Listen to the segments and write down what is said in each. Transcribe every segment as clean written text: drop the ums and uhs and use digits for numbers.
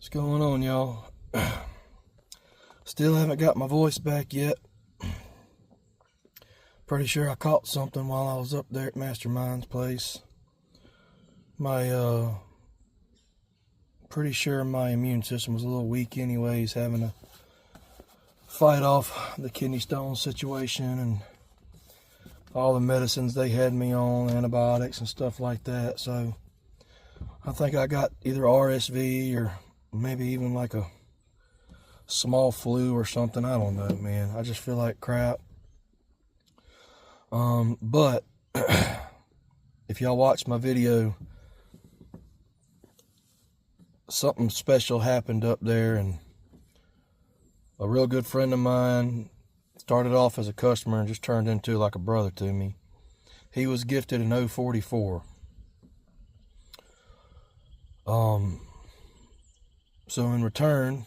What's going on, y'all? Still haven't got my voice back yet. Pretty sure I caught something while I was up there at Masterminds' place. Pretty sure my immune system was a little weak anyways, having to fight off the kidney stone situation and all the medicines they had me on, antibiotics and stuff like that. So I think I got either RSV or maybe even like a small flu or something. I don't know, man. I just feel like crap. But if y'all watch my video, something special happened up there, and a real good friend of mine started off as a customer and just turned into like a brother to me. He was gifted an 044. So in return,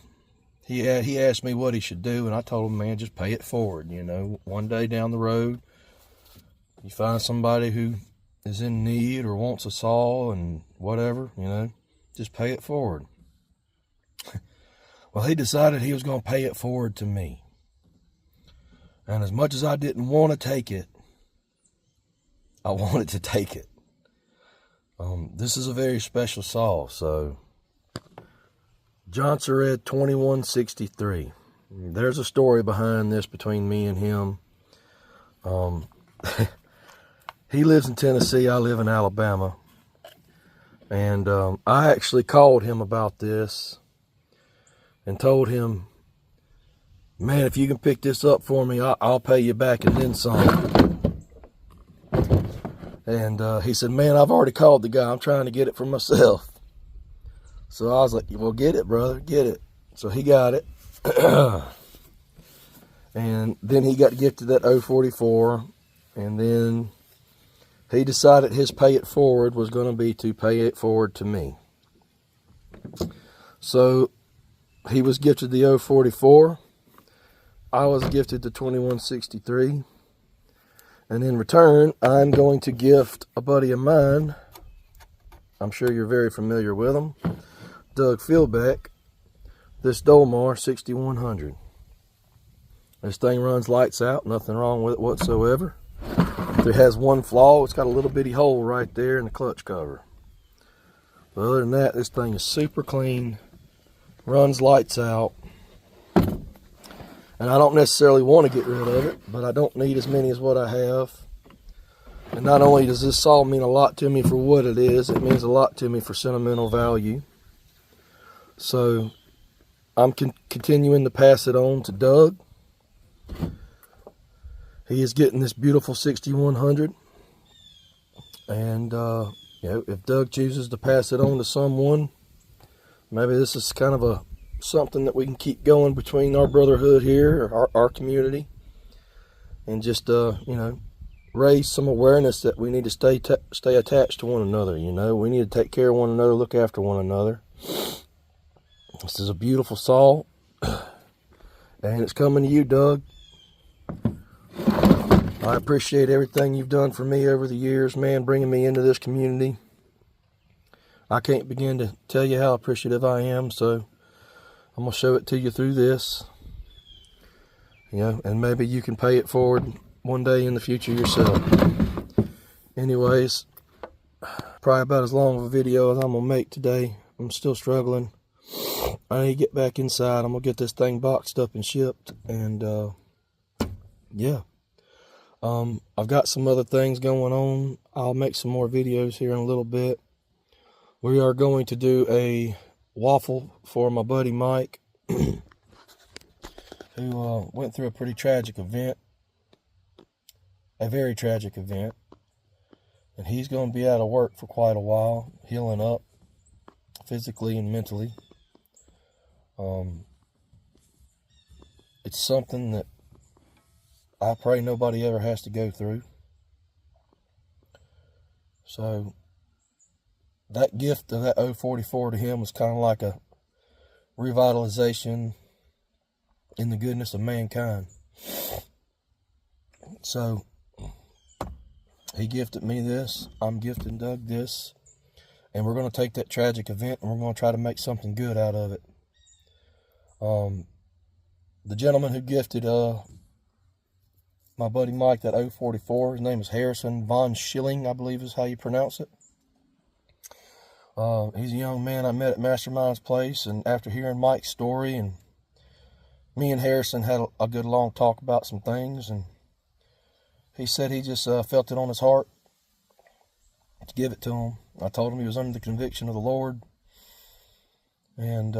he asked me what he should do, and I told him, man, just pay it forward. You know, one day down the road, you find somebody who is in need or wants a saw and whatever, you know, just pay it forward. Well, he decided he was going to pay it forward to me. And as much as I didn't want to take it, I wanted to take it. This is a very special saw, so Johnson Red 2163. There's a story behind this between me and him. He lives in Tennessee, I live in Alabama. And I actually called him about this and told him, man, if you can pick this up for me, I'll pay you back and then some. And he said, man, I've already called the guy. I'm trying to get it for myself. So I was like, well, get it, brother, get it. So he got it. And then he got gifted that 044. And then he decided his pay it forward was going to be to pay it forward to me. So he was gifted the 044. I was gifted the 2163. And in return, I'm going to gift a buddy of mine. I'm sure you're very familiar with him, Doug Philbeck, this Dolmar 6100. This thing runs lights out, nothing wrong with it whatsoever. It has one flaw, it's got a little bitty hole right there in the clutch cover. But other than that, this thing is super clean, runs lights out. And I don't necessarily want to get rid of it, but I don't need as many as what I have. And not only does this saw mean a lot to me for what it is, it means a lot to me for sentimental value. So I'm continuing to pass it on to Doug. He is getting this beautiful 6100. And you know, if Doug chooses to pass it on to someone, maybe this is kind of something that we can keep going between our brotherhood here, or our community, and just you know, raise some awareness that we need to stay attached to one another. You know, we need to take care of one another, look after one another. This is a beautiful saw, and it's coming to you, Doug. I appreciate everything you've done for me over the years, man, bringing me into this community. I can't begin to tell you how appreciative I am, so I'm going to show it to you through this. You know, and maybe you can pay it forward one day in the future yourself. Anyways, probably about as long of a video as I'm going to make today. I'm still struggling. I need to get back inside. I'm going to get this thing boxed up and shipped. And, yeah. I've got some other things going on. I'll make some more videos here in a little bit. We are going to do a waffle for my buddy Mike, who went through a pretty tragic event, a very tragic event, and he's going to be out of work for quite a while, healing up physically and mentally. It's something that I pray nobody ever has to go through. So that gift of that 044 to him was kind of like a revitalization in the goodness of mankind. So he gifted me this. I'm gifting Doug this. And we're going to take that tragic event and we're going to try to make something good out of it. The gentleman who gifted my buddy Mike that 044, his name is Harrison Von Schilling, I believe is how you pronounce it. He's a young man I met at Masterminds place, and after hearing Mike's story, and me and Harrison had a good long talk about some things, and he said he just felt it on his heart to give it to him. I told him he was under the conviction of the Lord, and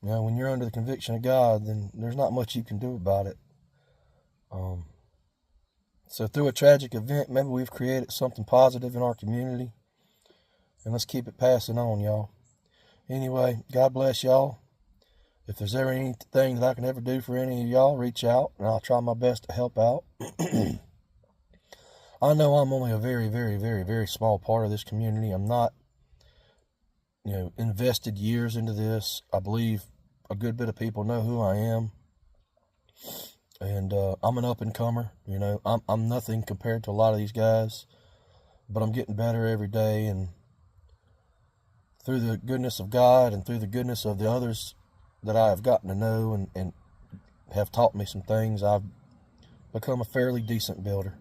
when you're under the conviction of God, then there's not much you can do about it. So through a tragic event, maybe we've created something positive in our community, and let's keep it passing on, y'all. Anyway, God bless y'all. If there's ever anything that I can ever do for any of y'all, reach out, and I'll try my best to help out. I know I'm only a very, very, very, very small part of this community. I'm not, invested years into this. I believe a good bit of people know who I am. And I'm an up-and-comer. I'm nothing compared to a lot of these guys. But I'm getting better every day. And through the goodness of God and through the goodness of the others that I have gotten to know and have taught me some things, I've become a fairly decent builder.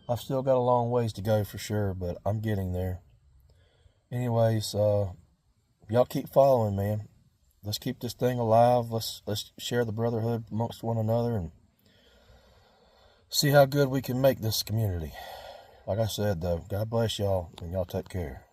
I've still got a long ways to go for sure, but I'm getting there. Anyways, y'all keep following, man. Let's keep this thing alive. Let's share the brotherhood amongst one another and see how good we can make this community. Like I said, though, God bless y'all, and y'all take care.